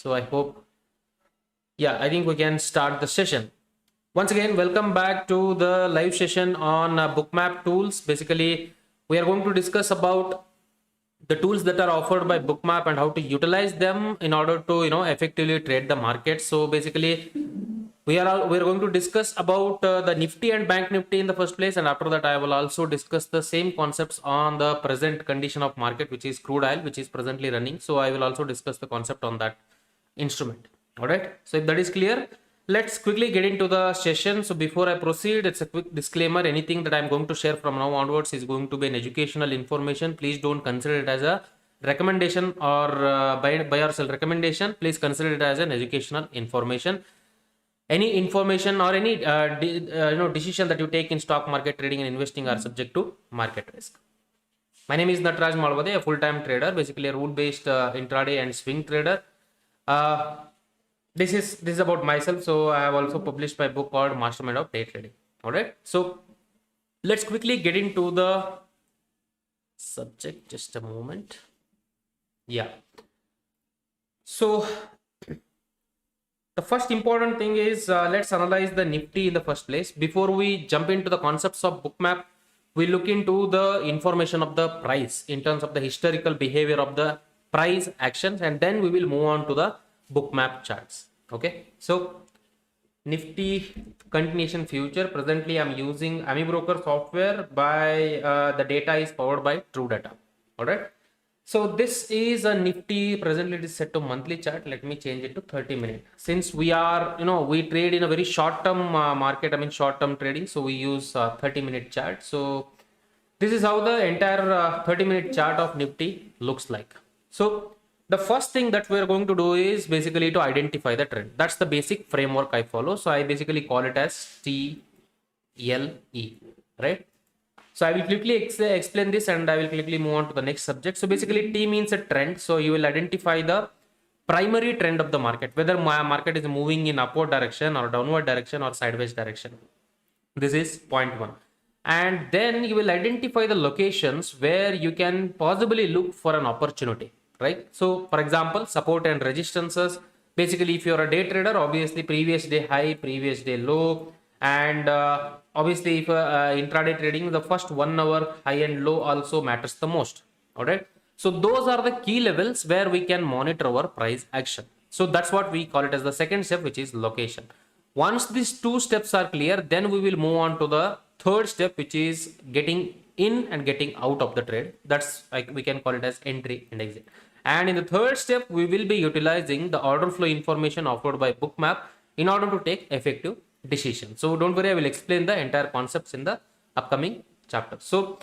So I hope, yeah, I think we can start the session. Once again, welcome back to the live session on Bookmap tools. Basically, we are going to discuss about the tools that are offered by Bookmap and how to utilize them in order to effectively trade the market. So basically, we are going to discuss about the Nifty and Bank Nifty in the first place, and after that, I will also discuss the same concepts on the present condition of market, which is crude oil, which is presently running. So I will also discuss the concept on that instrument. All right. So if that is clear, let's quickly get into the session. So before I proceed, it's a quick disclaimer. Anything that I'm going to share from now onwards is going to be an educational information. Please don't consider it as a recommendation or buy or sell recommendation. Please consider it as an educational information. Any information or any decision that you take in stock market trading and investing are subject to market risk. My name is Nataraj Malvade, a full-time trader, basically a rule-based intraday and swing trader. This is about myself. So I have also published my book called Mastermind of Day Trading. All right. So let's quickly get into the subject. Just a moment. Yeah. So the first important thing is let's analyze the Nifty in the first place. Before we jump into the concepts of Bookmap, we look into the information of the price in terms of the historical behavior of the price actions, and then we will move on to the Bookmap charts. Okay, so Nifty continuation future. Presently, I'm using AmiBroker software. By the data is powered by True Data. All right. So this is a Nifty. Presently, it is set to monthly chart. Let me change it to 30-minute. Since we are, we trade in a very short-term market. I mean, short-term trading. So we use 30-minute chart. So this is how the entire 30-minute chart of Nifty looks like. So the first thing that we're going to do is basically to identify the trend. That's the basic framework I follow. So I basically call it as TLE, right? So I will quickly explain this and I will quickly move on to the next subject. So basically T means a trend. So you will identify the primary trend of the market, whether my market is moving in upward direction or downward direction or sideways direction. This is point one. And then you will identify the locations where you can possibly look for an opportunity, right? So for example, support and resistances. Basically, if you're a day trader, obviously previous day high, previous day low, and obviously if intraday trading, the first 1 hour high and low also matters the most. All right. So those are the key levels where we can monitor our price action. So that's what we call it as the second step, which is location. Once these two steps are clear, then we will move on to the third step, which is getting in and getting out of the trade. That's like we can call it as entry and exit. And in the third step, we will be utilizing the order flow information offered by Bookmap in order to take effective decision. So don't worry, I will explain the entire concepts in the upcoming chapter. So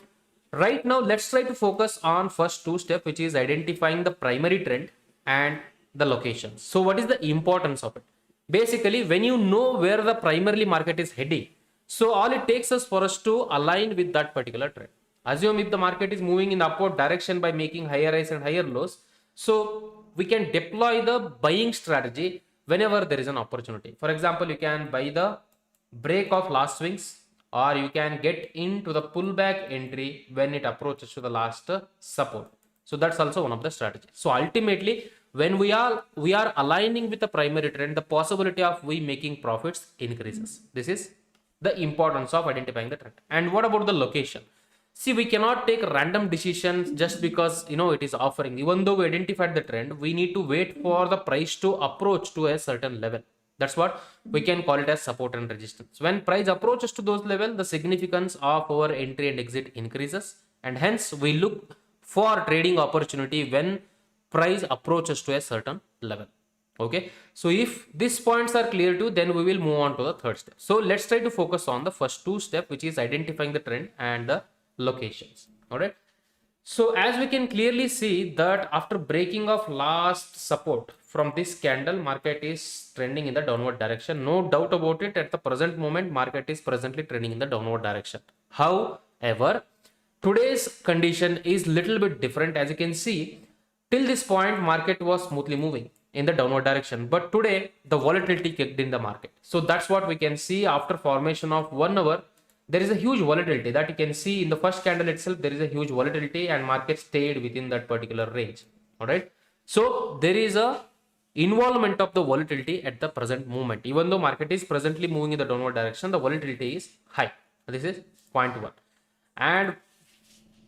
right now, let's try to focus on first two steps, which is identifying the primary trend and the locations. So what is the importance of it? Basically, when you know where the primarily market is heading, so all it takes us for us to align with that particular trend. Assume if the market is moving in the upward direction by making higher highs and higher lows, so we can deploy the buying strategy whenever there is an opportunity. For example, you can buy the break of last swings, or you can get into the pullback entry when it approaches to the last support. So that's also one of the strategies. So ultimately, when we are aligning with the primary trend, the possibility of we making profits increases. This is the importance of identifying the trend. And what about the location? See, we cannot take random decisions just because it is offering. Even though we identified the trend, we need to wait for the price to approach to a certain level. That's what we can call it as support and resistance. When price approaches to those levels, the significance of our entry and exit increases, and hence we look for trading opportunity when price approaches to a certain level. Okay, so if these points are clear too, then we will move on to the third step. So let's try to focus on the first two steps, which is identifying the trend and the locations. All right. So as we can clearly see that after breaking of last support from this candle, market is trending in the downward direction. No doubt about it. At the present moment, market is presently trending in the downward direction. However, today's condition is little bit different. As you can see, till this point, market was smoothly moving in the downward direction, but today the volatility kicked in the market. So that's what we can see after formation of 1 hour. There is a huge volatility that you can see in the first candle itself. There is a huge volatility and market stayed within that particular range. All right. So there is a involvement of the volatility at the present moment. Even though market is presently moving in the downward direction, the volatility is high. This is point 1. And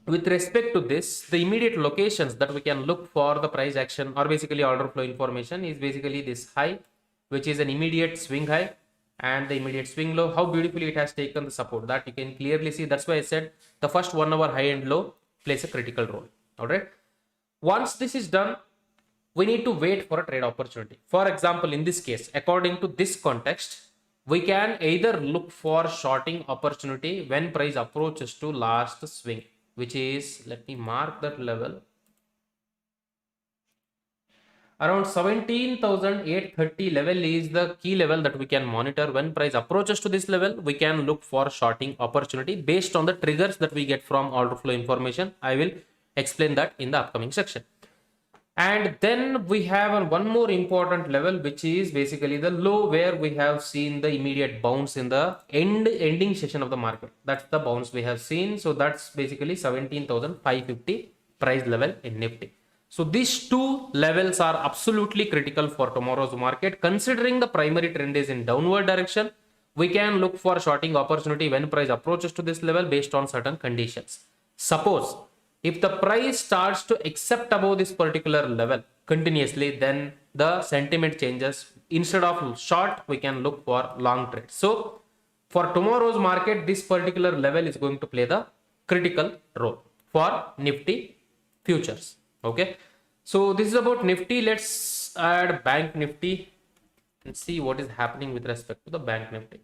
with respect to this, the immediate locations that we can look for the price action or basically order flow information is basically this high, which is an immediate swing high, and the immediate swing low. How beautifully it has taken the support, that you can clearly see. That's why I said the first 1 hour high and low plays a critical role. All right. Once this is done, we need to wait for a trade opportunity. For example, in this case, according to this context, we can either look for shorting opportunity when price approaches to last swing, which is, let me mark that level, around 17,830 level is the key level that we can monitor. When price approaches to this level, we can look for shorting opportunity based on the triggers that we get from order flow information. I will explain that in the upcoming section. And then we have one more important level, which is basically the low, where we have seen the immediate bounce in the ending session of the market. That's the bounce we have seen. So that's basically 17,550 price level in Nifty. So these two levels are absolutely critical for tomorrow's market. Considering the primary trend is in downward direction, we can look for shorting opportunity when price approaches to this level based on certain conditions. Suppose if the price starts to accept above this particular level continuously, then the sentiment changes. Instead of short, we can look for long trade. So for tomorrow's market, this particular level is going to play the critical role for Nifty futures. Okay. So this is about Nifty. Let's add Bank Nifty and see what is happening with respect to the Bank Nifty.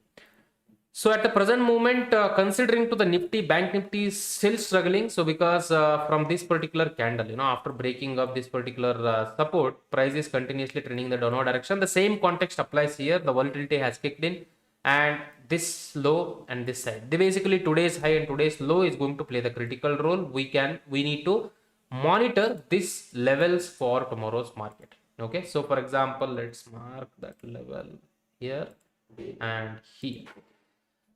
So at the present moment, considering to the Nifty, Bank Nifty is still struggling. So because from this particular candle, after breaking up this particular support, price is continuously trending in the downward direction. The same context applies here. The volatility has kicked in, and this low and this side. Basically today's high and today's low is going to play the critical role. We need to monitor these levels for tomorrow's market. Okay. So for example, let's mark that level here and here.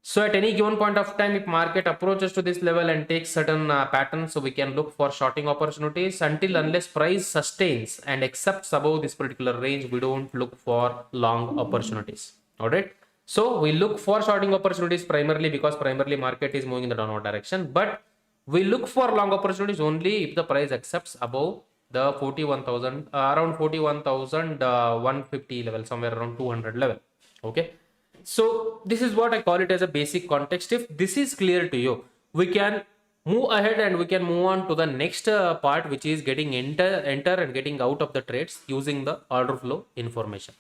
So at any given point of time, if market approaches to this level and takes certain patterns, so we can look for shorting opportunities. Unless price sustains and accepts above this particular range, we don't look for long opportunities. All right. So we look for shorting opportunities primarily because primarily market is moving in the downward direction, but we look for long opportunities only if the price accepts above the 41,000, around 41,150 level, somewhere around 200 level. Okay. So this is what I call it as a basic context. If this is clear to you, we can move ahead and we can move on to the next part, which is getting enter and getting out of the trades using the order flow information.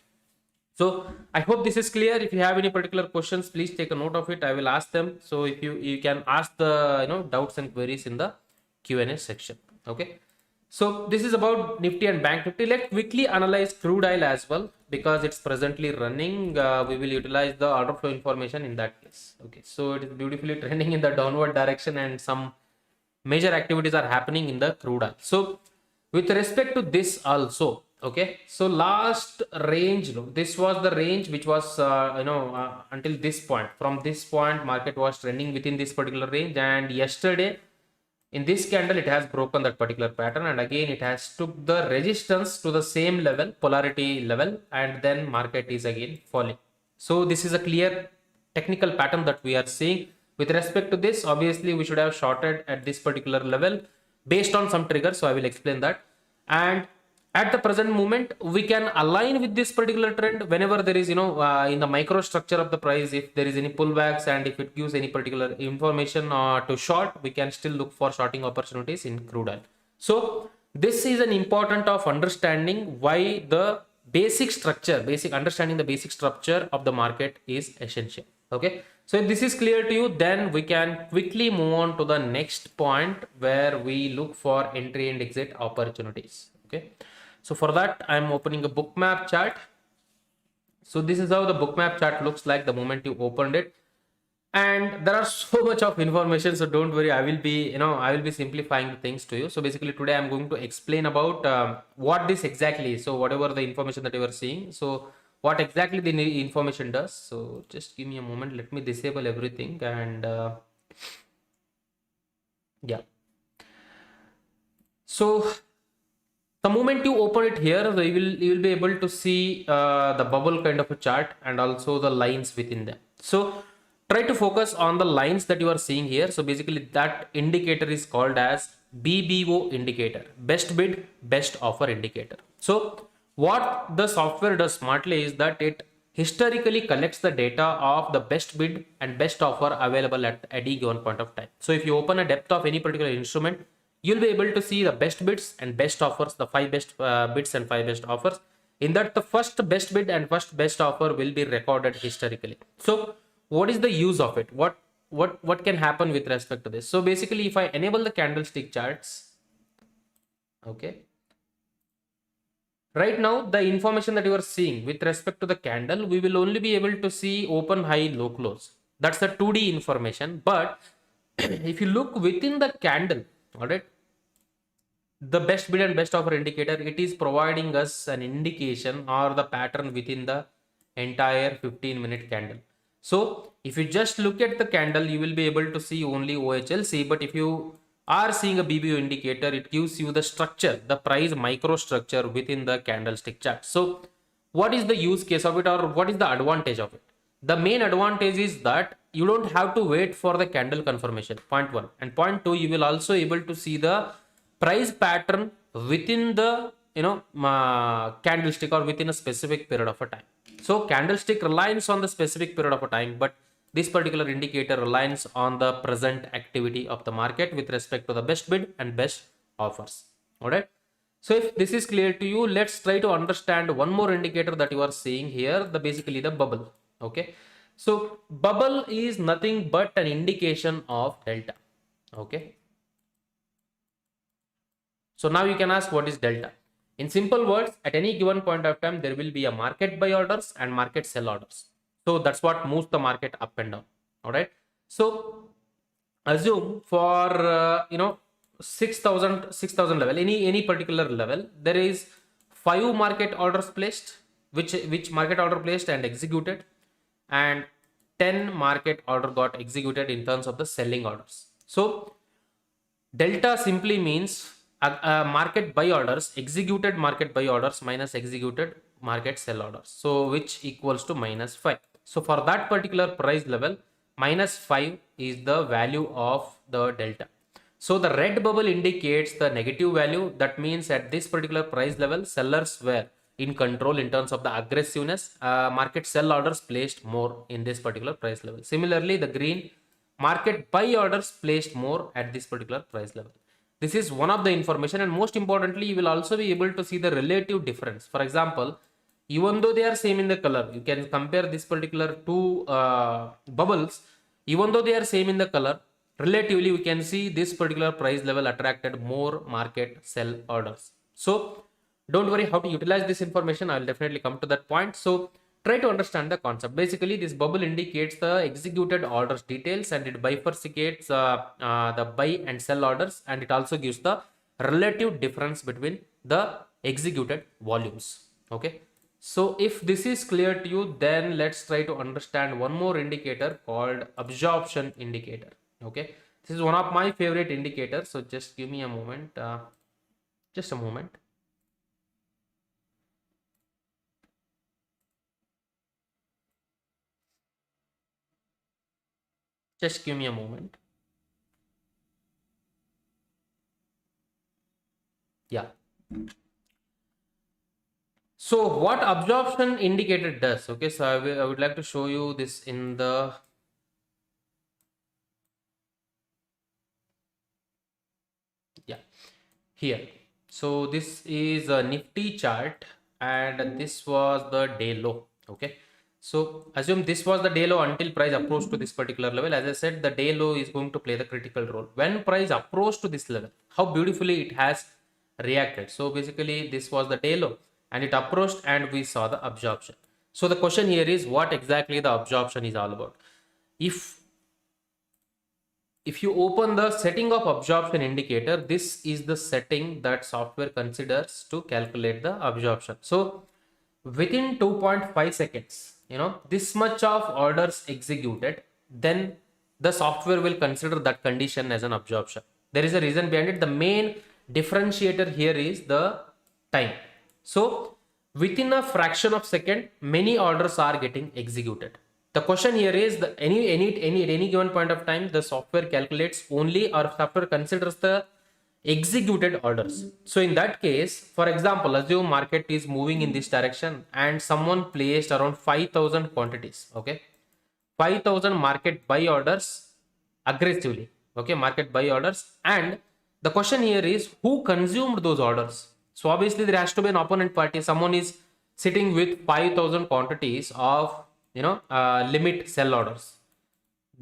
So I hope this is clear. If you have any particular questions, please take a note of it. I will ask them. So if you can ask the doubts and queries in the Q&A section. Okay. So this is about Nifty and Bank Nifty. Let's quickly analyze crude oil as well, because it's presently running. We will utilize the order flow information in that case. Okay. So it is beautifully trending in the downward direction and some major activities are happening in the crude oil. So with respect to this also, okay, so last range, this was the range which was until this point. From this point, market was trending within this particular range, and yesterday in this candle it has broken that particular pattern, and again it has took the resistance to the same level, polarity level, and then market is again falling. So this is a clear technical pattern that we are seeing. With respect to this, obviously we should have shorted at this particular level based on some triggers, so I will explain that. And at the present moment, we can align with this particular trend whenever there is in the microstructure of the price, if there is any pullbacks and if it gives any particular information to short, we can still look for shorting opportunities in crude oil. So this is an important of understanding why the understanding the basic structure of the market is essential. Okay. So if this is clear to you, then we can quickly move on to the next point where we look for entry and exit opportunities. Okay. So for that, I'm opening a bookmap chart. So this is how the bookmap chart looks like the moment you opened it. And there are so much of information, so don't worry, I will be simplifying the things to you. So basically today I'm going to explain about what this exactly is. So whatever the information that you are seeing, so what exactly the information does. So just give me a moment, let me disable everything, and yeah. So The moment you open it here, so you will be able to see the bubble kind of a chart and also the lines within them. So try to focus on the lines that you are seeing here. So basically that indicator is called as BBO indicator, best bid, best offer indicator. So what the software does smartly is that it historically collects the data of the best bid and best offer available at any given point of time. So if you open a depth of any particular instrument, you'll be able to see the best bids and best offers, the five best bids and five best offers. In that, the first best bid and first best offer will be recorded historically. So what is the use of it? What can happen with respect to this? So basically, if I enable the candlestick charts, okay, right now the information that you are seeing with respect to the candle, we will only be able to see open, high, low, close. That's the 2D information. But if you look within the candle, all right, the best bid and best offer indicator, it is providing us an indication or the pattern within the entire 15-minute candle. So if you just look at the candle, you will be able to see only OHLC. But if you are seeing a BBO indicator, it gives you the structure, the price microstructure within the candlestick chart. So what is the use case of it, or what is the advantage of it? The main advantage is that you don't have to wait for the candle confirmation, point one. And point two, you will also able to see the price pattern within the candlestick or within a specific period of a time. So candlestick relies on the specific period of a time, but this particular indicator relies on the present activity of the market with respect to the best bid and best offers. All right. So if this is clear to you, let's try to understand one more indicator that you are seeing here, the basically the bubble. Okay. So bubble is nothing but an indication of delta. Okay. So now you can ask, what is delta? In simple words, at any given point of time, there will be a market buy orders and market sell orders. So that's what moves the market up and down. All right. So assume for 6,000 level, any particular level, there is 5 market orders placed, which market order placed and executed, and 10 market order got executed in terms of the selling orders. So delta simply means market buy orders, executed market buy orders minus executed market sell orders. So which equals to -5. So for that particular price level, -5 is the value of the delta. So the red bubble indicates the negative value. That means at this particular price level, sellers were in control in terms of the aggressiveness. Market sell orders placed more in this particular price level. Similarly, the green, market buy orders placed more at this particular price level. This is one of the information, and most importantly, you will also be able to see the relative difference. For example, even though they are same in the color, you can compare this particular two bubbles. Even though they are same in the color, relatively we can see this particular price level attracted more market sell orders. So don't worry how to utilize this information. I will definitely come to that point. So try to understand the concept. Basically, this bubble indicates the executed orders details, and it bifurcates the buy and sell orders, and it also gives the relative difference between the executed volumes. Okay. So if this is clear to you, then let's try to understand one more indicator called absorption indicator. Okay. This is one of my favorite indicators. So just give me a moment. Just a moment. Just give me a moment. Yeah. So what absorption indicator does? Okay, so I would like to show you this in the here. So this is a Nifty chart, and this was the day low. Okay. So assume this was the day low until price approached to this particular level. As I said, the day low is going to play the critical role. When price approached to this level, how beautifully it has reacted. So basically this was the day low and it approached and we saw the absorption. So the question here is, what exactly the absorption is all about? If you open the setting of absorption indicator, this is the setting that software considers to calculate the absorption. So within 2.5 seconds, this much of orders executed, then the software will consider that condition as an absorption. There is a reason behind it. The main differentiator here is the time. So within a fraction of second, many orders are getting executed. The question here is that at any given point of time, the software calculates only, or software considers the executed orders. So in that case, for example, assume market is moving in this direction and someone placed around 5,000 quantities. Okay, 5,000 market buy orders aggressively. Okay, market buy orders, and the question here is who consumed those orders. So obviously there has to be an opponent party. Someone is sitting with 5,000 quantities of limit sell orders.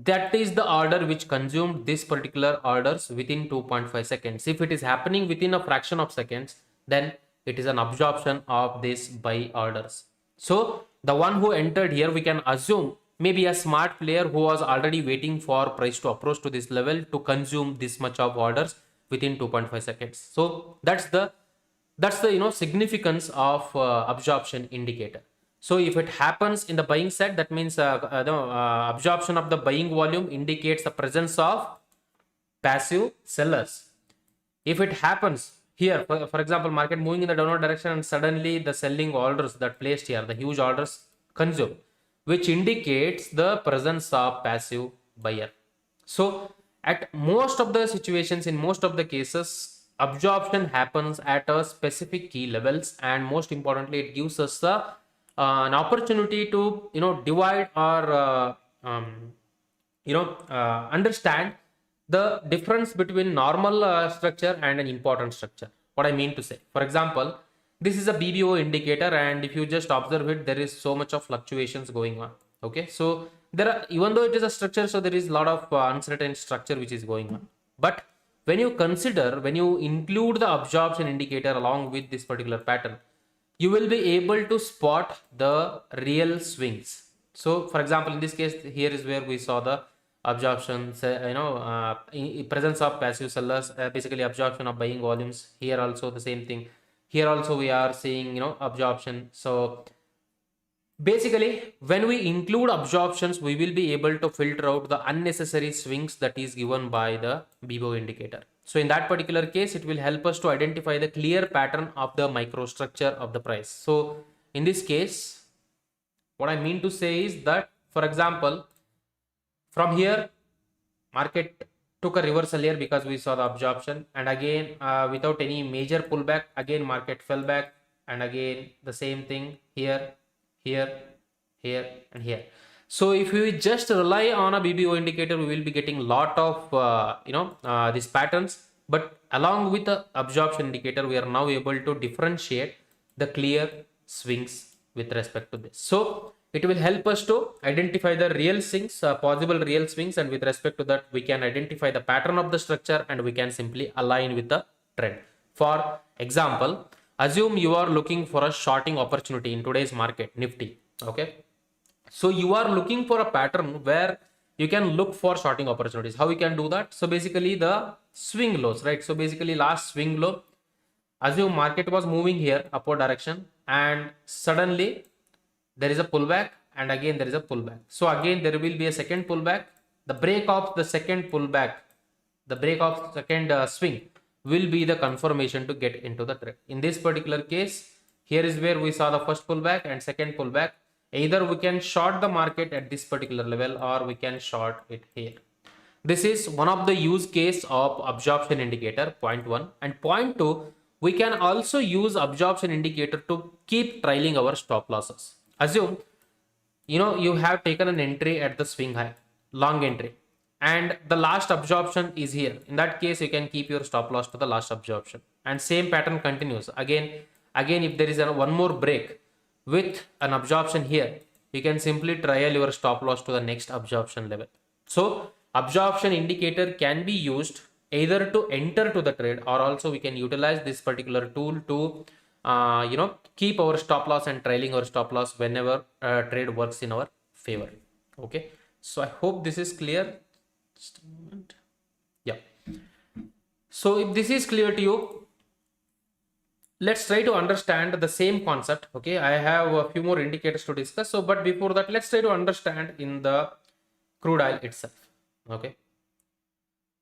That is the order which consumed this particular orders within 2.5 seconds. If it is happening within a fraction of seconds, then it is an absorption of this buy orders. So the one who entered here, we can assume maybe a smart player who was already waiting for price to approach to this level to consume this much of orders within 2.5 seconds. So that's the significance of absorption indicator. So if it happens in the buying side, that means absorption of the buying volume indicates the presence of passive sellers. If it happens here, for example, market moving in the downward direction and suddenly the selling orders that placed here, the huge orders consume, which indicates the presence of passive buyer. So at most of the situations, in most of the cases, absorption happens at a specific key levels, and most importantly, it gives us an opportunity to divide or understand the difference between normal structure and an important structure. What I mean to say, for example, this is a BBO indicator, and if you just observe it, there is so much of fluctuations going on. Okay, so there are, even though it is a structure, so there is a lot of uncertain structure which is going on. But when you include the absorption indicator along with this particular pattern, you will be able to spot the real swings. So for example, in this case, here is where we saw the absorption, presence of passive sellers, basically absorption of buying volumes. Here also the same thing. Here also we are seeing absorption. So basically, when we include absorptions, we will be able to filter out the unnecessary swings that is given by the BBO indicator. So in that particular case, it will help us to identify the clear pattern of the microstructure of the price. So in this case, what I mean to say is that, for example, from here, market took a reversal here because we saw the absorption, and again without any major pullback, again market fell back, and again the same thing here, here, and here. So if we just rely on a BBO indicator, we will be getting lot of these patterns, but along with the absorption indicator, we are now able to differentiate the clear swings with respect to this. So it will help us to identify the real swings, possible real swings, and with respect to that, we can identify the pattern of the structure and we can simply align with the trend. For example, assume you are looking for a shorting opportunity in today's market, Nifty. Okay, so you are looking for a pattern where you can look for shorting opportunities. How we can do that? So basically the swing lows, right? So basically last swing low, assume market was moving here upward direction and suddenly there is a pullback, and again there is a pullback. So again there will be a second pullback. The break of the second pullback, the break of second swing will be the confirmation to get into the trade. In this particular case, here is where we saw the first pullback and second pullback. Either we can short the market at this particular level or we can short it here. This is one of the use case of absorption indicator, point 1. And point 2, we can also use absorption indicator to keep trailing our stop losses. Assume you have taken an entry at the swing high, long entry, and the last absorption is here. In that case, you can keep your stop loss to the last absorption, and same pattern continues. Again if there is one more break with an absorption here, you can simply trial your stop loss to the next absorption level. So absorption indicator can be used either to enter to the trade, or also we can utilize this particular tool to keep our stop loss and trailing our stop loss whenever trade works in our favor. Okay, so I hope this is clear. Just a moment. Yeah, so if this is clear to you, let's try to understand the same concept. Okay, I have a few more indicators to discuss, so but before that, let's try to understand in the crude oil itself. Okay,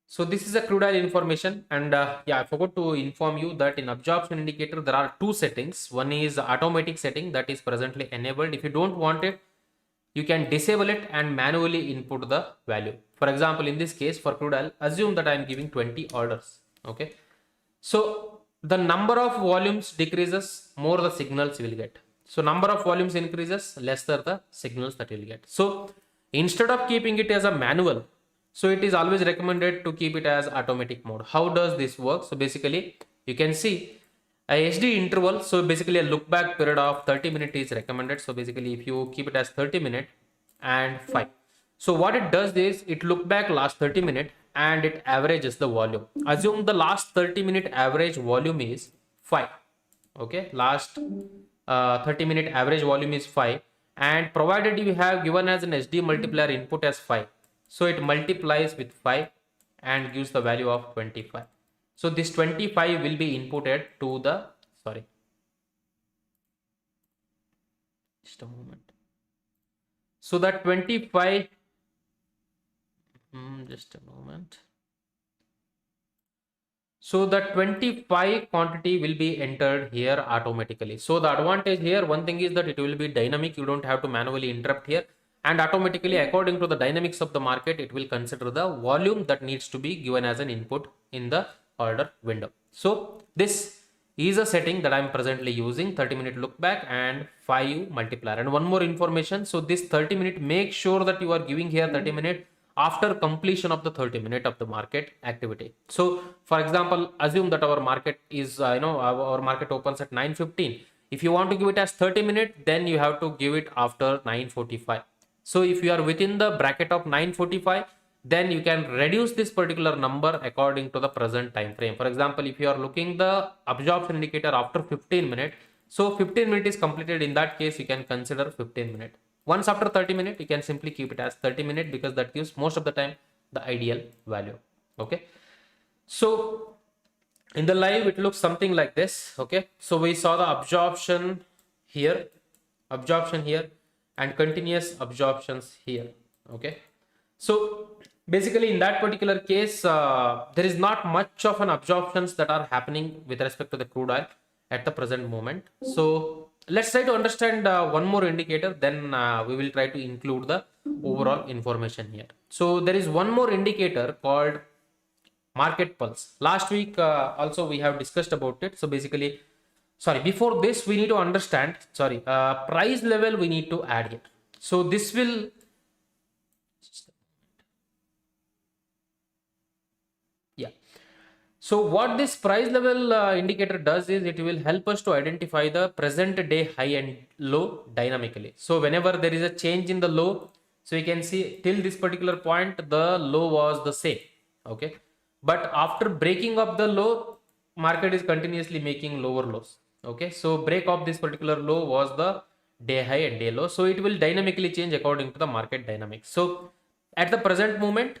So this is a crude oil information, and yeah, I forgot to inform you that in absorption indicator there are two settings. One is automatic setting that is presently enabled. If you don't want it, you can disable it and manually input the value. For example, in this case for crude oil, assume that I am giving 20 orders. Okay, so the number of volumes decreases, more the signals you will get. So number of volumes increases, lesser the signals that you will get. So instead of keeping it as a manual, so it is always recommended to keep it as automatic mode. How does this work? So basically you can see a HD interval. So basically a look back period of 30 minutes is recommended. So basically if you keep it as 30 minutes and 5. So what it does is it look back last 30 minutes and it averages the volume. Assume the last 30-minute average volume is 5. Okay, last 30-minute average volume is 5, and provided you have given as an SD multiplier input as 5, so it multiplies with 5 and gives the value of 25. So this 25 will be inputted to the, sorry, just a moment. So that 25, just a moment. So the 25 quantity will be entered here automatically. So the advantage here, one thing is that it will be dynamic. You don't have to manually interrupt here, and automatically according to the dynamics of the market, it will consider the volume that needs to be given as an input in the order window. So this is a setting that I'm presently using, 30-minute look back and 5 multiplier. And one more information. So this 30-minute, make sure that you are giving here 30-minute after completion of the 30-minute of the market activity. So for example, assume that our market is our market opens at 9:15. If you want to give it as 30-minute, then you have to give it after 9:45. So if you are within the bracket of 9:45, then you can reduce this particular number according to the present time frame. For example, if you are looking the absorption indicator after 15 minutes, so 15 minutes is completed, in that case you can consider 15 minutes. Once after 30 minutes, you can simply keep it as 30 minutes because that gives most of the time the ideal value. Okay, so in the live it looks something like this. Okay, so we saw the absorption here, and continuous absorptions here. Okay, so basically in that particular case, there is not much of an absorptions that are happening with respect to the crude oil at the present moment. So let's try to understand one more indicator, then we will try to include the overall information here. So there is one more indicator called market pulse. Last week also we have discussed about it. So basically, sorry, before this we need to understand, price level we need to add here. So this will, yeah. So what this price level indicator does is it will help us to identify the present day high and low dynamically. So whenever there is a change in the low, so you can see till this particular point the low was the same. Okay, but after breaking up the low, market is continuously making lower lows. Okay, so break of this particular low was the day high and day low, so it will dynamically change according to the market dynamics. So at the present moment,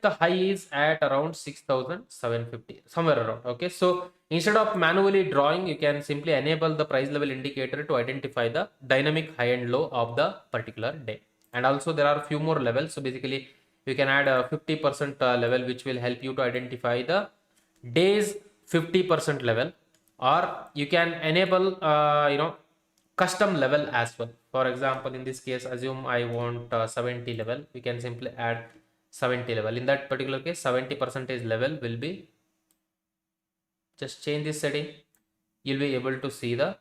the high is at around 6,750, somewhere around. Okay, so instead of manually drawing, you can simply enable the price level indicator to identify the dynamic high and low of the particular day. And also there are a few more levels. So basically you can add a 50% level, which will help you to identify the days 50% level, or you can enable custom level as well. For example, in this case, assume I want 70 level, we can simply add 70 level. In that particular case, 70% level will be, just change this setting, you'll be able to see the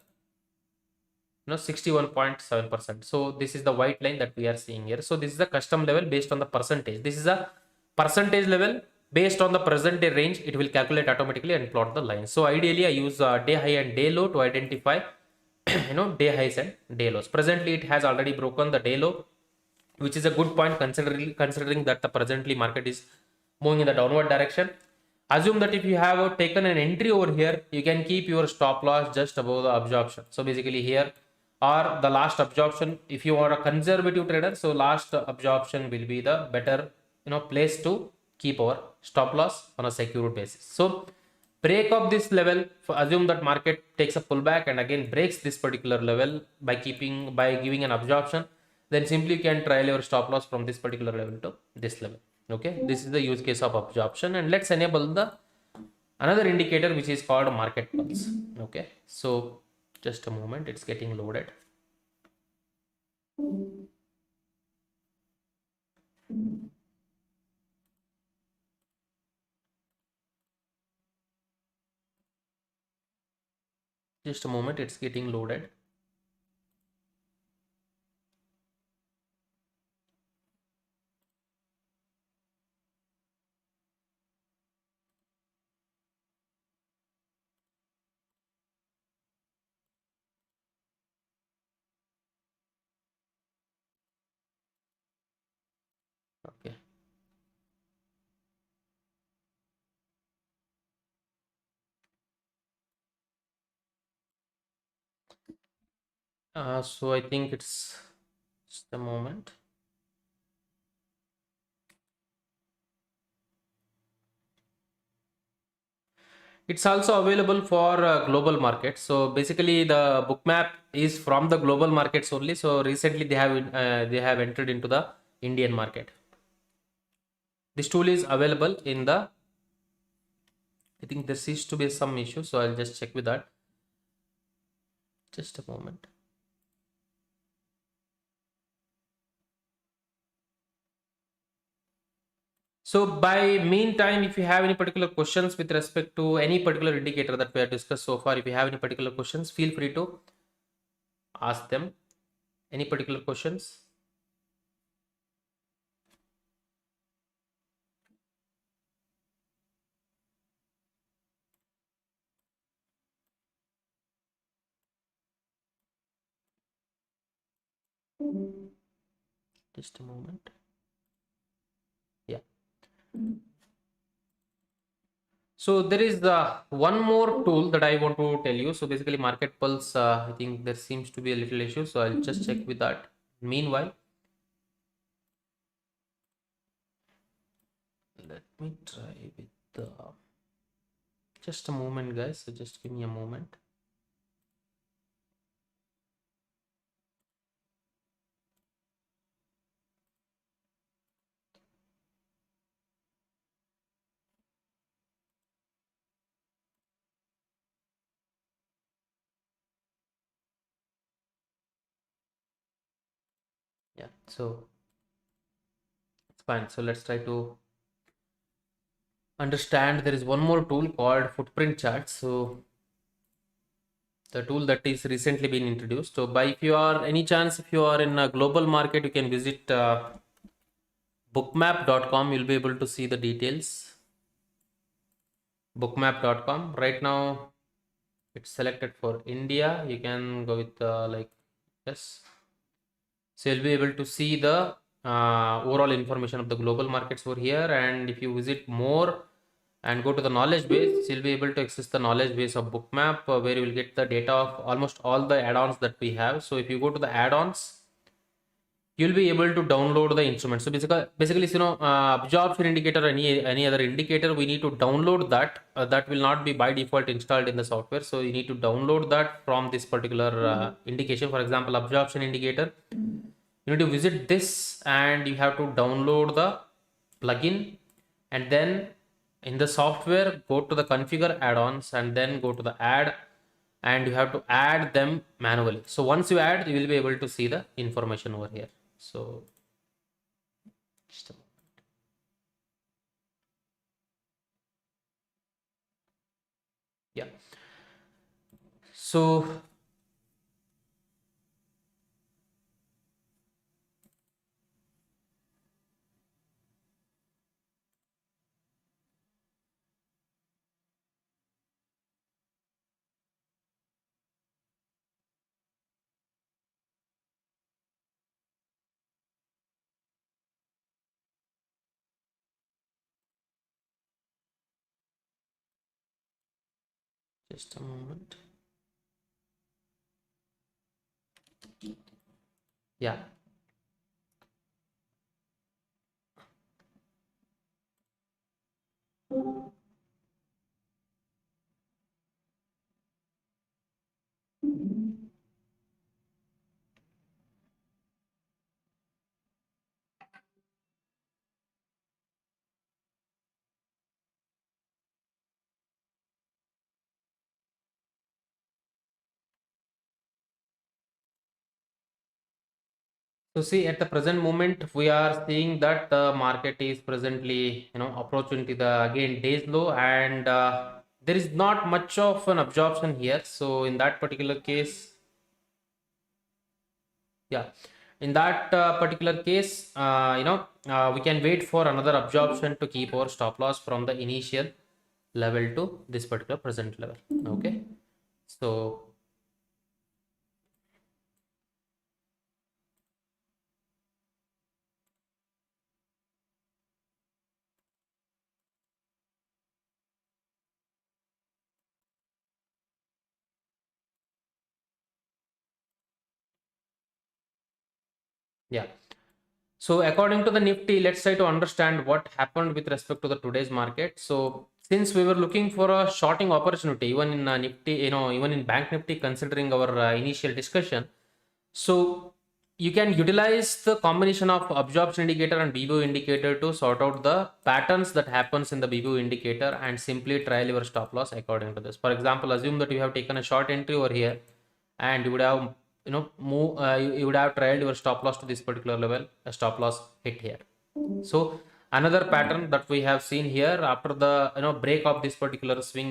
61.7%. so this is the white line that we are seeing here. So this is the custom level based on the percentage. This is a percentage level based on the present day range. It will calculate automatically and plot the lines. So ideally I use day high and day low to identify day highs and day lows. Presently it has already broken the day low, which is a good point considering that the presently market is moving in the downward direction. Assume that if you have taken an entry over here, you can keep your stop loss just above the absorption. So basically here, or the last absorption, if you are a conservative trader, so last absorption will be the better place to keep our stop loss on a secure basis. So break of this level, assume that market takes a pullback and again breaks this particular level by giving an absorption. then simply you can trial your stop loss from this particular level to this level. Okay, this is the use case of absorption. And let's enable the another indicator which is called market pulse. Okay, so just a moment, it's getting loaded. Just a moment, it's getting loaded. Okay. So I think it's just a moment. It's also available for global markets. So basically, the Bookmap is from the global markets only. So recently, they have entered into the Indian market. This tool is available in the. I think there seems to be some issue, so I'll just check with that. Just a moment. So by meantime, if you have any particular questions with respect to any particular indicator that we have discussed so far, if you have any particular questions, feel free to ask them. Any particular questions? Just a moment. Yeah. So there is one more tool that I want to tell you. So basically, Market Pulse, I think there seems to be a little issue. So I'll just check with that. Meanwhile, let me try with the. Just a moment, guys. So just give me a moment. Yeah. So it's fine. So let's try to understand. There is one more tool called footprint chart. So the tool that is recently been introduced. So by if you are any chance, if you are in a global market, you can visit bookmap.com. You'll be able to see the details. Bookmap.com. Right now, it's selected for India. You can go with like yes. So you'll be able to see the overall information of the global markets over here. And if you visit more and go to the knowledge base, you'll be able to access the knowledge base of Bookmap, where you will get the data of almost all the add-ons that we have. So if you go to the add-ons, you'll be able to download the instrument. So basically, absorption indicator or any other indicator, we need to download that. That will not be by default installed in the software. So you need to download that from this particular indication. For example, absorption indicator. You need to visit this and you have to download the plugin, and then in the software go to the configure add-ons and then go to the add, and you have to add them manually. So once you add, you will be able to see the information over here. So just a moment. Yeah. So just a moment. Yeah. So see, at the present moment, we are seeing that the market is presently, approaching to the again days low, and there is not much of an absorption here. So in that particular case, yeah, in that particular case, we can wait for another absorption to keep our stop loss from the initial level to this particular present level. Okay, so yeah. So according to the Nifty, let's try to understand what happened with respect to the today's market. So since we were looking for a shorting opportunity, even in Nifty, even in Bank Nifty, considering our initial discussion, so you can utilize the combination of absorption indicator and BBO indicator to sort out the patterns that happens in the BBO indicator and simply trial your stop loss according to this. For example, assume that you have taken a short entry over here and you would have you would have trialed your stop loss to this particular level, a stop loss hit here. So another pattern that we have seen here, after the break of this particular swing,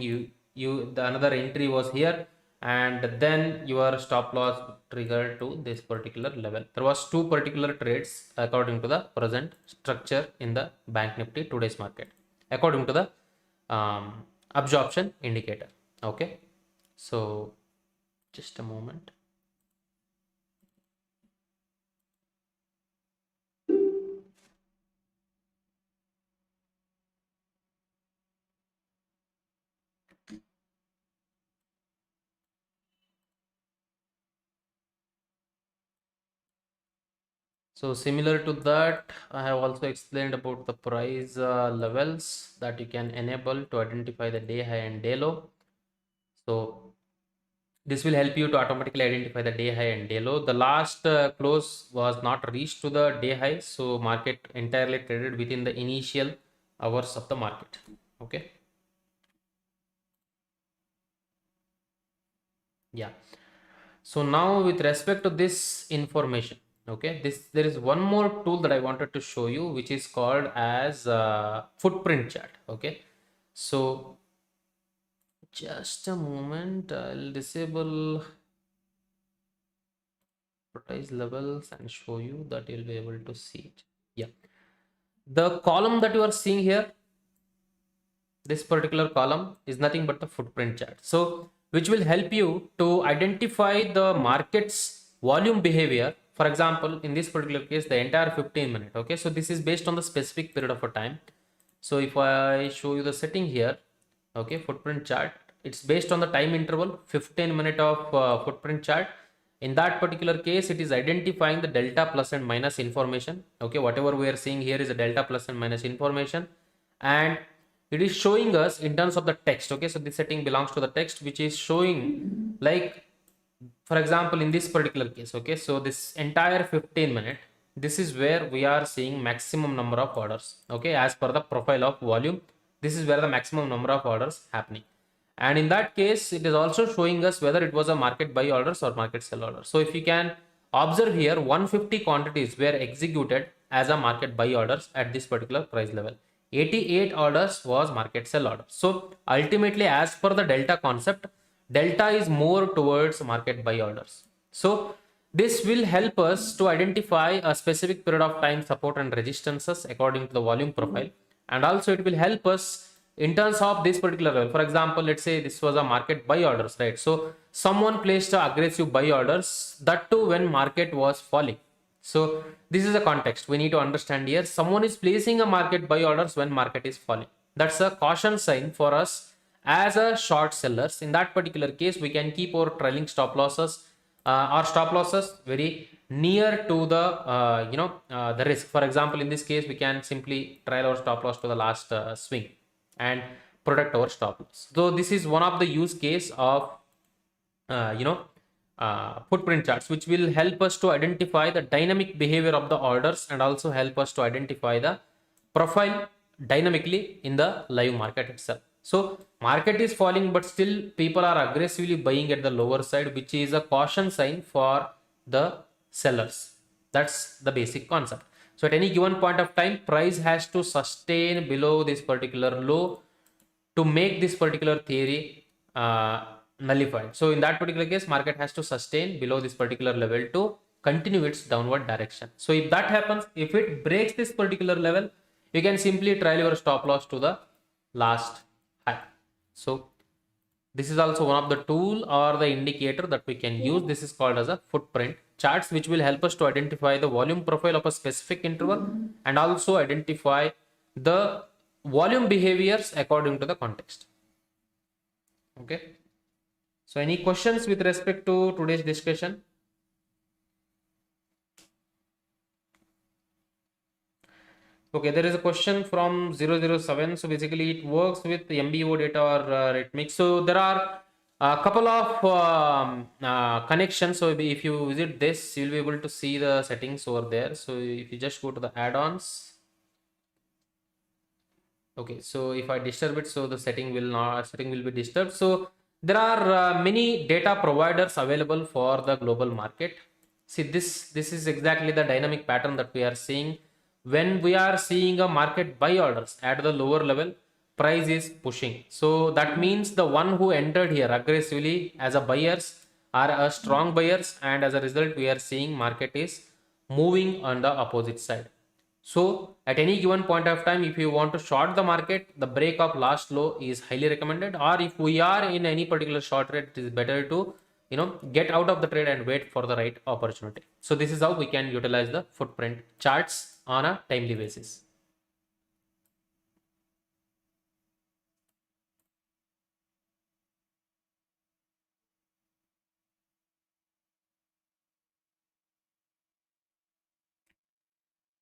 the another entry was here, and then your stop loss triggered to this particular level. There was two particular trades according to the present structure in the Bank Nifty today's market, according to the absorption indicator. Okay, so just a moment. So similar to that, I have also explained about the price levels that you can enable to identify the day high and day low. So this will help you to automatically identify the day high and day low. The last close was not reached to the day high, so market entirely traded within the initial hours of the market. Okay. Yeah. So now with respect to this information, okay, there is one more tool that I wanted to show you, which is called as footprint chart. Okay, so just a moment, I'll disable price levels and show you that you'll be able to see it. Yeah, the column that you are seeing here, this particular column is nothing but the footprint chart, so which will help you to identify the market's volume behavior. For example, in this particular case, the entire 15 minute. Okay, so this is based on the specific period of a time. So if I show you the setting here, okay, footprint chart, it's based on the time interval 15 minute of footprint chart. In that particular case, it is identifying the delta plus and minus information. Okay, whatever we are seeing here is a delta plus and minus information, and it is showing us in terms of the text. Okay, so this setting belongs to the text, which is showing, like, for example, in this particular case, okay, so this entire 15 minute, this is where we are seeing maximum number of orders. Okay, as per the profile of volume, this is where the maximum number of orders happening, and in that case it is also showing us whether it was a market buy orders or market sell orders. So if you can observe here, 150 quantities were executed as a market buy orders at this particular price level, 88 orders was market sell orders. So ultimately, as per the delta concept, delta is more towards market buy orders. So this will help us to identify a specific period of time support and resistances according to the volume profile, and also it will help us in terms of this particular level. For example, let's say this was a market buy orders, right? So someone placed a aggressive buy orders, that too when market was falling. So this is a context we need to understand here. Someone is placing a market buy orders when market is falling. That's a caution sign for us as a short sellers. In that particular case, we can keep our trailing stop losses or stop losses very near to the the risk. For example, in this case, we can simply trail our stop loss to the last swing and protect our stop loss. So this is one of the use case of footprint charts, which will help us to identify the dynamic behavior of the orders and also help us to identify the profile dynamically in the live market itself. So market is falling, but still people are aggressively buying at the lower side, which is a caution sign for the sellers. That's the basic concept. So at any given point of time, price has to sustain below this particular low to make this particular theory nullified. So in that particular case, market has to sustain below this particular level to continue its downward direction. So if that happens, if it breaks this particular level, you can simply trial your stop loss to the last high. So this is also one of the tool or the indicator that we can use. This is called as a footprint charts, which will help us to identify the volume profile of a specific interval and also identify the volume behaviors according to the context. Okay. So any questions with respect to today's discussion? Okay, there is a question from 007. So basically it works with the MBO data or rate mix. So there are a couple of connections. So if you visit this, you'll be able to see the settings over there. So if you just go to the add-ons. Okay, so if I disturb it, so the setting will be disturbed. So there are many data providers available for the global market. See, this is exactly the dynamic pattern that we are seeing. When we are seeing a market buy orders at the lower level, price is pushing. So that means the one who entered here aggressively as a buyers are a strong buyers, and as a result, we are seeing market is moving on the opposite side. So at any given point of time, if you want to short the market, the break of last low is highly recommended. Or if we are in any particular short trade, it is better to get out of the trade and wait for the right opportunity. So this is how we can utilize the footprint charts on a timely basis.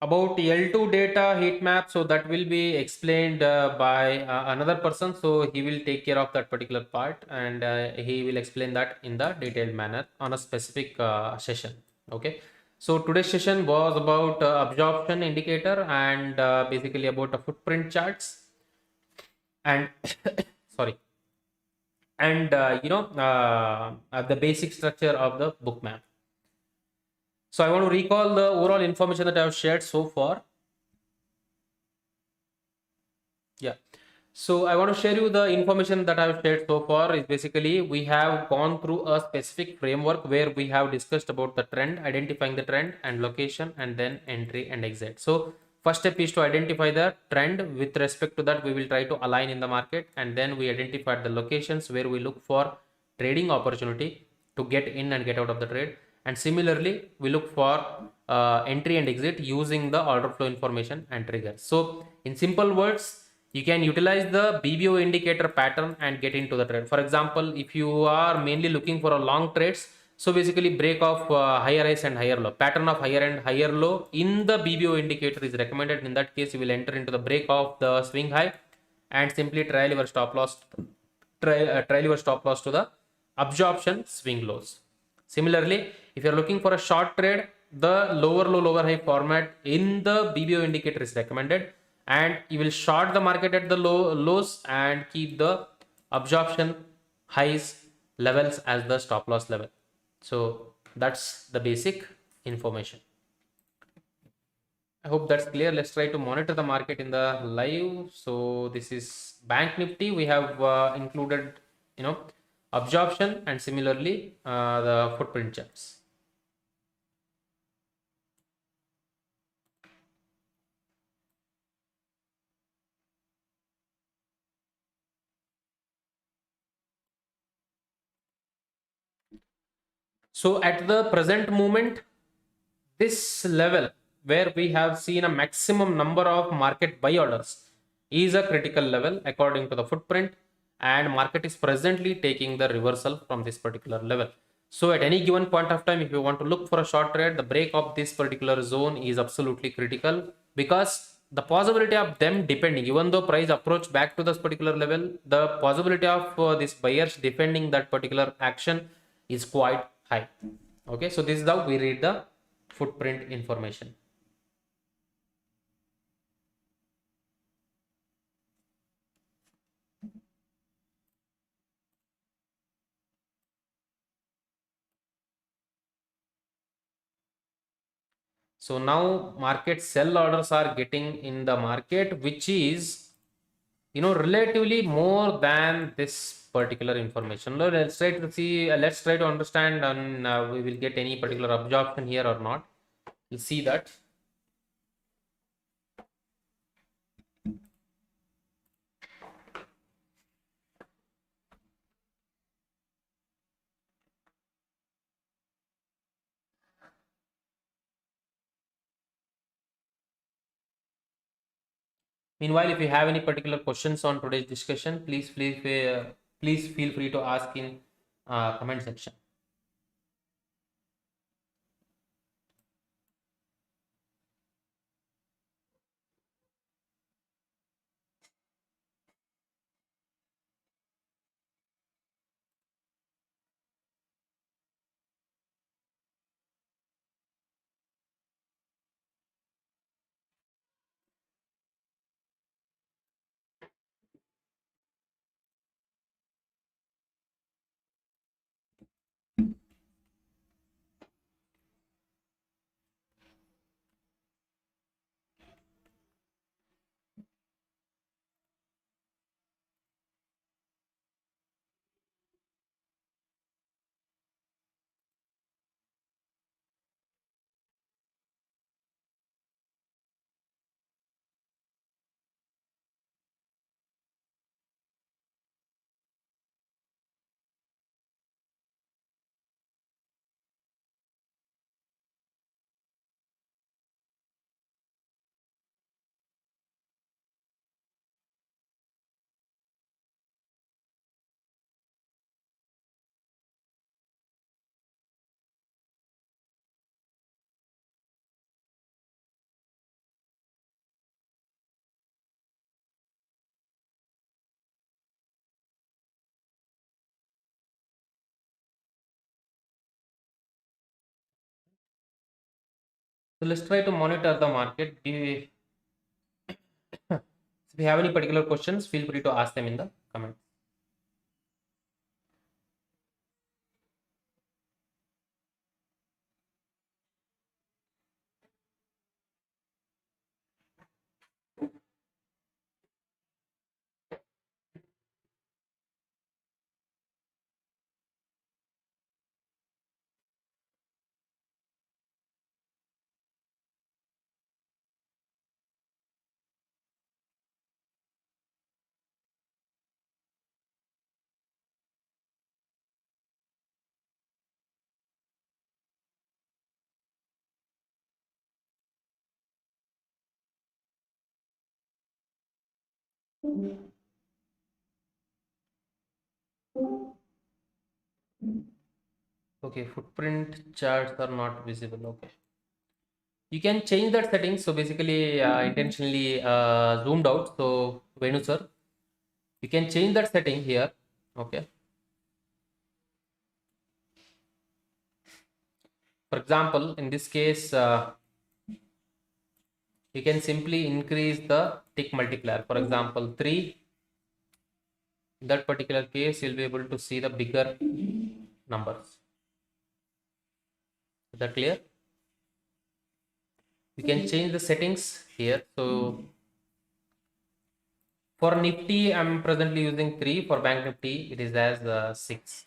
About L2 data heat map, so that will be explained by another person. So he will take care of that particular part, and he will explain that in the detailed manner on a specific session. Okay. So today's session was about absorption indicator and basically about the footprint charts and sorry, and the basic structure of the book map. So I want to recall the overall information that I have shared so far. Yeah. So I want to share you the information that I've shared so far. Is basically we have gone through a specific framework where we have discussed about the trend, identifying the trend and location, and then entry and exit. So first step is to identify the trend. With respect to that, we will try to align in the market, and then we identified the locations where we look for trading opportunity to get in and get out of the trade. And similarly, we look for entry and exit using the order flow information and triggers. So in simple words, you can utilize the BBO indicator pattern and get into the trade. For example, if you are mainly looking for a long trades, so basically break of higher highs and higher low, pattern of higher and higher low in the BBO indicator is recommended. In that case, you will enter into the break of the swing high and simply trial your stop loss, trial your stop loss to the absorption swing lows. Similarly, if you're looking for a short trade, the lower low, lower high format in the BBO indicator is recommended, and you will short the market at the lows and keep the absorption highs levels as the stop loss level. So that's the basic information. I hope that's clear. Let's try to monitor the market in the live. So this is Bank Nifty. We have included, absorption and similarly the footprint charts. So at the present moment, this level where we have seen a maximum number of market buy orders is a critical level according to the footprint, and market is presently taking the reversal from this particular level. So at any given point of time, if you want to look for a short trade, the break of this particular zone is absolutely critical, because the possibility of them depending, even though price approach back to this particular level, the possibility of this buyers defending that particular action is quite high. Okay, so this is how we read the footprint information. So now market sell orders are getting in the market, which is, relatively more than this particular information. Now, let's try to see, let's try to understand, and we will get any particular absorption here or not. We'll see that. Meanwhile, if you have any particular questions on today's discussion, please feel free to ask in comment section. So let's try to monitor the market. If you have any particular questions, feel free to ask them in the comments. Okay, footprint charts are not visible. Okay, you can change that setting. So basically, intentionally zoomed out. So Venu sir, you can change that setting here. Okay. For example, in this case, you can simply increase the tick multiplier. For example, 3. In that particular case, you'll be able to see the bigger numbers. Is that clear? You can change the settings here. So for Nifty, I'm presently using 3. For Bank Nifty, it is as 6.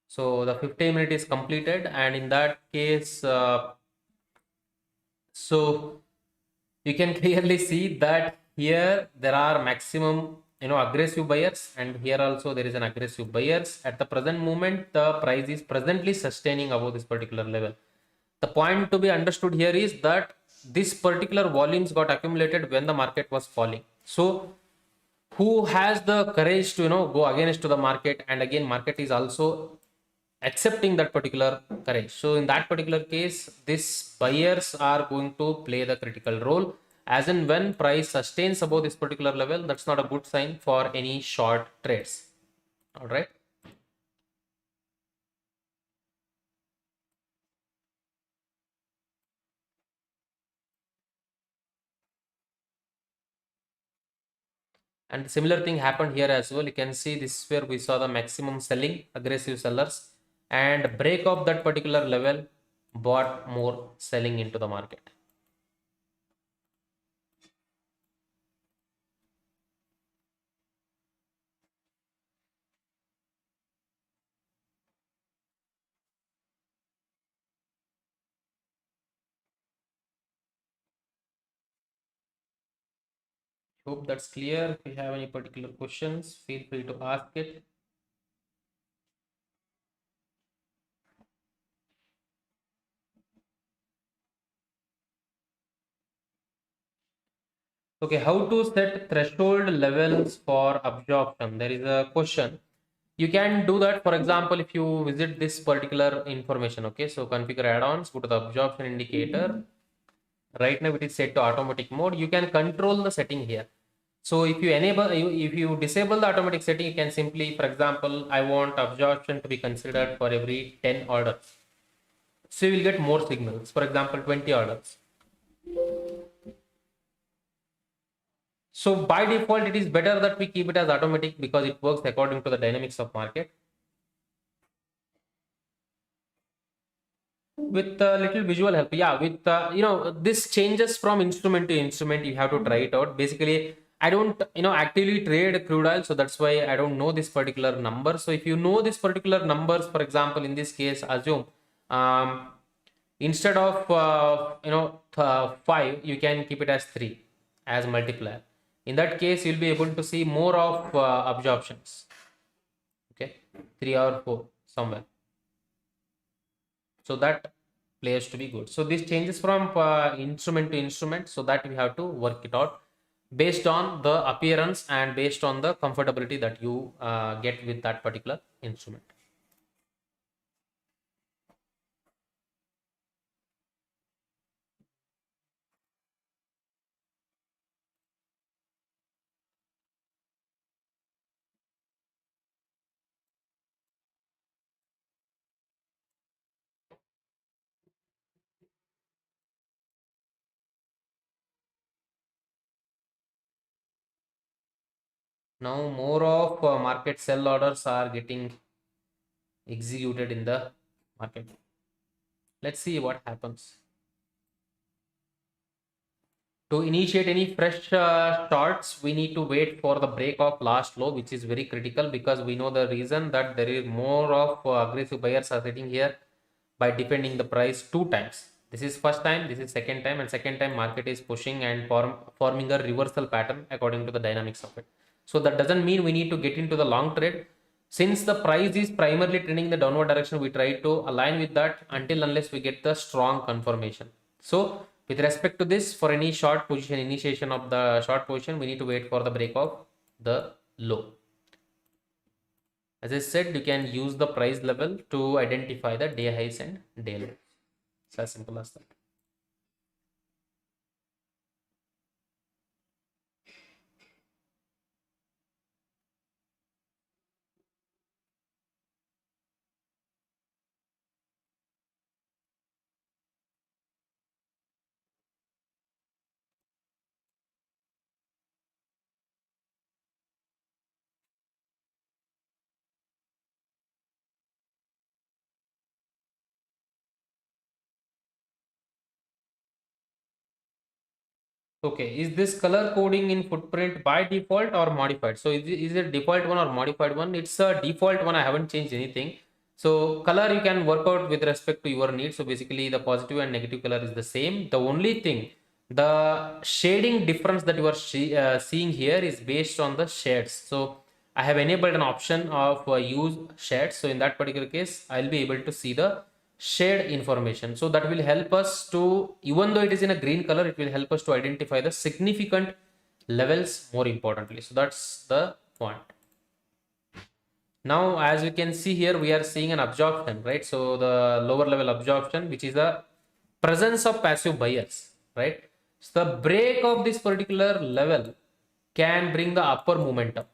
So the 15 minute is completed, and in that case, so you can clearly see that here there are maximum aggressive buyers, and here also there is an aggressive buyers. At the present moment, the price is presently sustaining above this particular level. The point to be understood here is that this particular volumes got accumulated when the market was falling. So who has the courage to go against to the market, and again market is also accepting that particular courage. So in that particular case, these buyers are going to play the critical role, as in when price sustains above this particular level, that's not a good sign for any short trades. All right. And similar thing happened here as well. You can see this is where we saw the maximum selling, aggressive sellers, and break of that particular level, bought more selling into the market. Hope that's clear. If you have any particular questions, feel free to ask it. Okay, how to set threshold levels for absorption? There is a question. You can do that, for example, if you visit this particular information. Okay, so configure add-ons, go to the absorption indicator. Right now it is set to automatic mode. You can control the setting here. So if you disable the automatic setting, you can simply, for example, I want absorption to be considered for every 10 orders. So you will get more signals, for example, 20 orders. So by default, it is better that we keep it as automatic because it works according to the dynamics of market. With a little visual help, yeah, with this changes from instrument to instrument. You have to try it out. Basically, I don't actively trade crude oil, so that's why I don't know this particular number. So if you know this particular numbers, for example, in this case, assume instead of 5, you can keep it as 3 as multiplier. In that case, you'll be able to see more of absorptions. Okay, 3 or 4 somewhere. So that players to be good. So this changes from instrument to instrument, so that we have to work it out based on the appearance and based on the comfortability that you get with that particular instrument. Now more of market sell orders are getting executed in the market. Let's see what happens. To initiate any fresh shorts, we need to wait for the break of last low, which is very critical because we know the reason that there is more of aggressive buyers are sitting here by defending the price 2 times. This is first time, this is second time, and second time market is pushing and forming a reversal pattern according to the dynamics of it. So that doesn't mean we need to get into the long trade. Since the price is primarily trending in the downward direction, we try to align with that until unless we get the strong confirmation. So with respect to this, for any short position, initiation of the short position, we need to wait for the break of the low. As I said, you can use the price level to identify the day highs and day lows. It's as simple as that. Okay, is this color coding in footprint by default or modified? So is it default one or modified one? It's a default one. I haven't changed anything. So color you can work out with respect to your needs. So basically the positive and negative color is the same. The only thing, the shading difference that you are seeing here is based on the shades. So I have enabled an option of use shades. So in that particular case, I'll be able to see the shade information. So that will help us to, even though it is in a green color, it will help us to identify the significant levels more importantly. So that's the point. Now, as we can see here, we are seeing an absorption, right? So the lower level absorption, which is the presence of passive buyers, right? So the break of this particular level can bring the upper momentum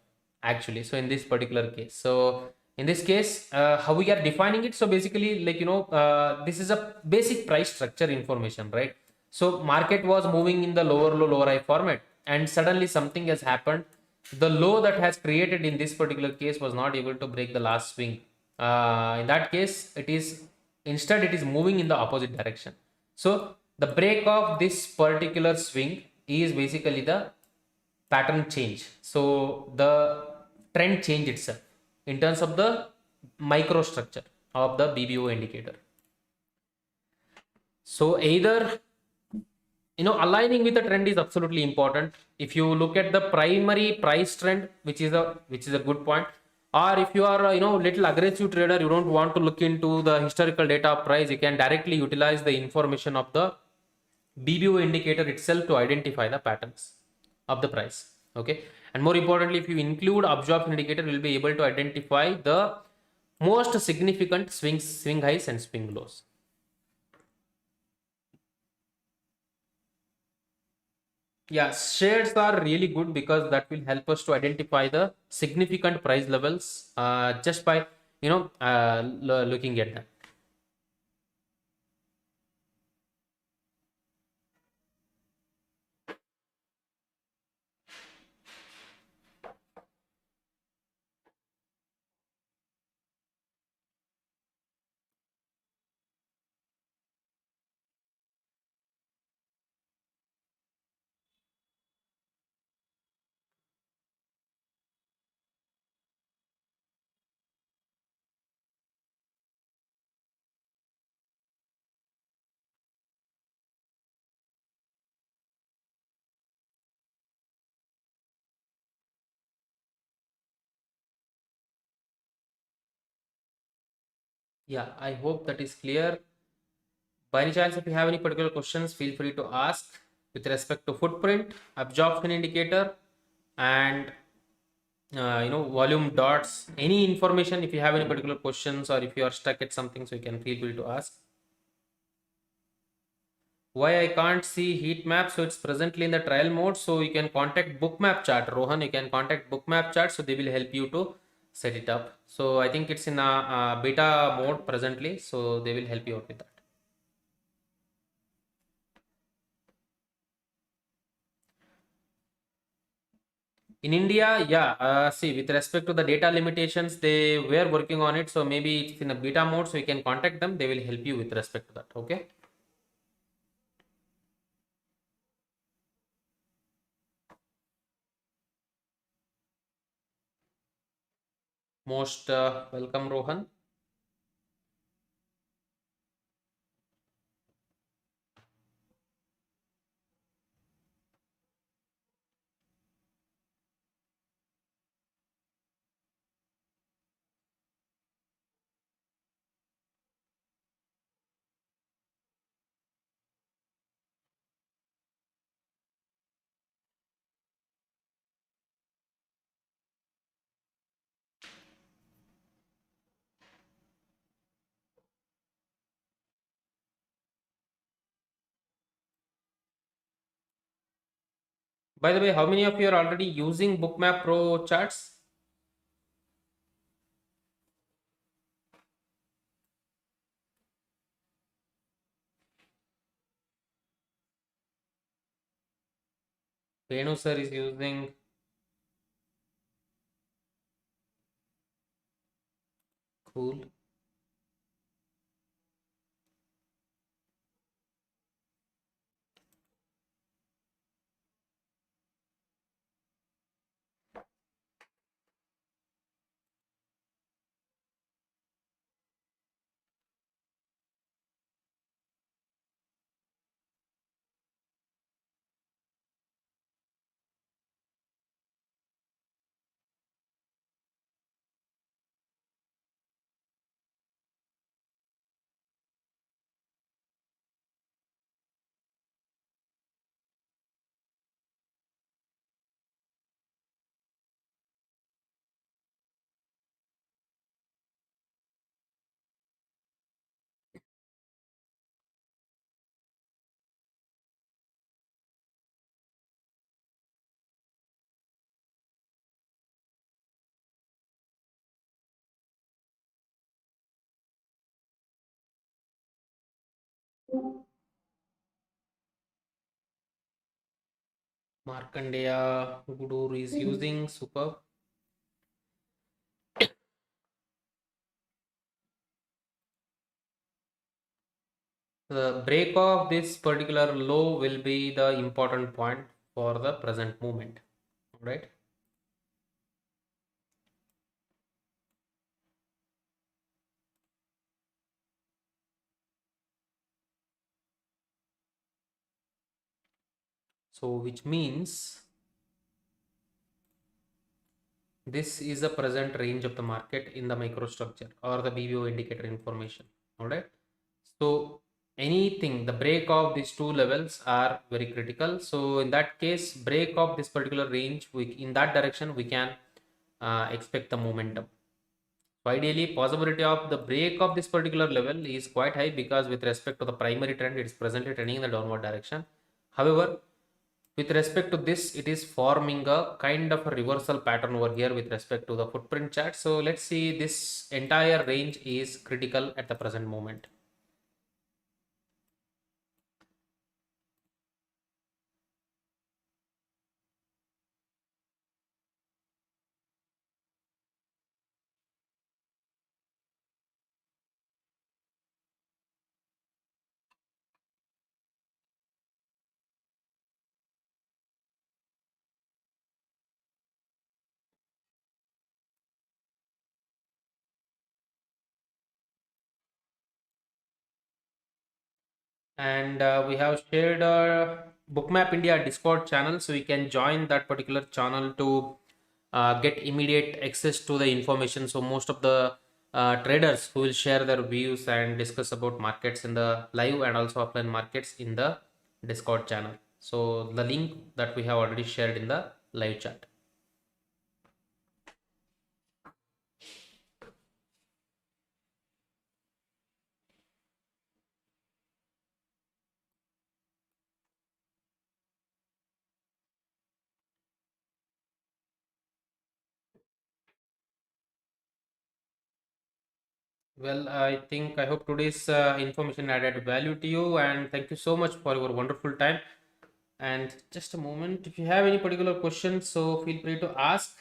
actually. So in this particular case, so in this case, how we are defining it. So basically, like, this is a basic price structure information, right? So market was moving in the lower low, lower high format, and suddenly something has happened. The low that has created in this particular case was not able to break the last swing In that case, it is moving in the opposite direction. So the break of this particular swing is basically the pattern change. So the trend change itself in terms of the microstructure of the BBO indicator. So either, aligning with the trend is absolutely important. If you look at the primary price trend, which is a good point, or if you are little aggressive trader, you don't want to look into the historical data of price, you can directly utilize the information of the BBO indicator itself to identify the patterns of the price. Okay, and more importantly, if you include absorption indicator, you will be able to identify the most significant swing highs and swing lows. Yeah, shares are really good because that will help us to identify the significant price levels just by looking at them. Yeah, I hope that is clear. By any chance, if you have any particular questions, feel free to ask with respect to footprint, absorption indicator, and volume dots. Any information, if you have any particular questions or if you are stuck at something, so you can feel free to ask. Why I can't see heat map? So it's presently in the trial mode. So you can contact Bookmap chart. Rohan, you can contact Bookmap chart. So they will help you to set it up. So I think it's in a beta mode presently. So they will help you out with that. In India, yeah, see, with respect to the data limitations, they were working on it. So maybe it's in a beta mode. So you can contact them. They will help you with respect to that. Okay. Most welcome, Rohan. By the way, how many of you are already using Bookmap Pro charts? Venu sir is using. Cool. Markandeya Guru is using. Super. The break of this particular low will be the important point for the present movement, right? So which means this is the present range of the market in the microstructure or the BBO indicator information. All right. So anything, the break of these two levels are very critical. So in that case, break of this particular range, in that direction, we can expect the momentum. So ideally, possibility of the break of this particular level is quite high because with respect to the primary trend, it is presently trending in the downward direction. However, with respect to this, it is forming a kind of a reversal pattern over here with respect to the footprint chart. So let's see, this entire range is critical at the present moment. And we have shared our Bookmap India Discord channel, so you can join that particular channel to get immediate access to the information. So most of the traders who will share their views and discuss about markets in the live and also offline markets in the Discord channel. So the link that we have already shared in the live chat. Well, I hope today's information added value to you, and thank you so much for your wonderful time. And just a moment, if you have any particular questions, so feel free to ask.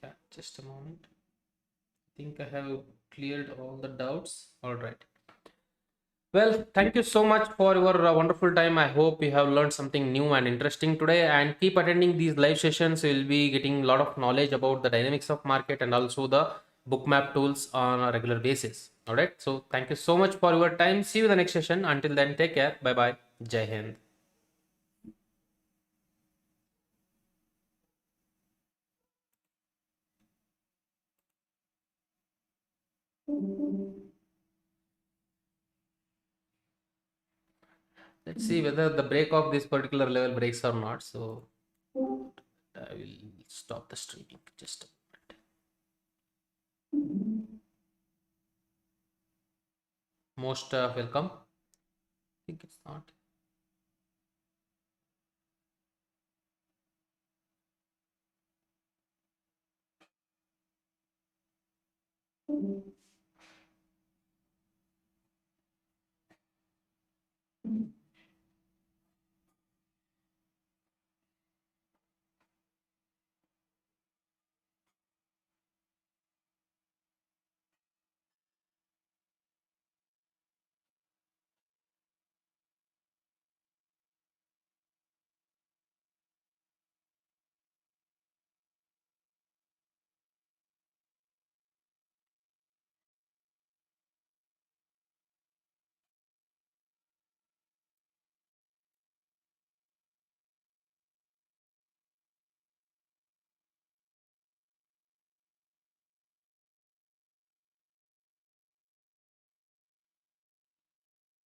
Yeah, just a moment. I think I have cleared all the doubts. All right. Well, thank you so much for your wonderful time. I hope you have learned something new and interesting today. And keep attending these live sessions. You will be getting a lot of knowledge about the dynamics of market and also the bookmap tools on a regular basis. All right. So thank you so much for your time. See you in the next session. Until then, take care. Bye bye. Jai Hind. Let's see whether the break of this particular level breaks or not. So I will stop the streaming. Just a moment. Most welcome. I think it's not.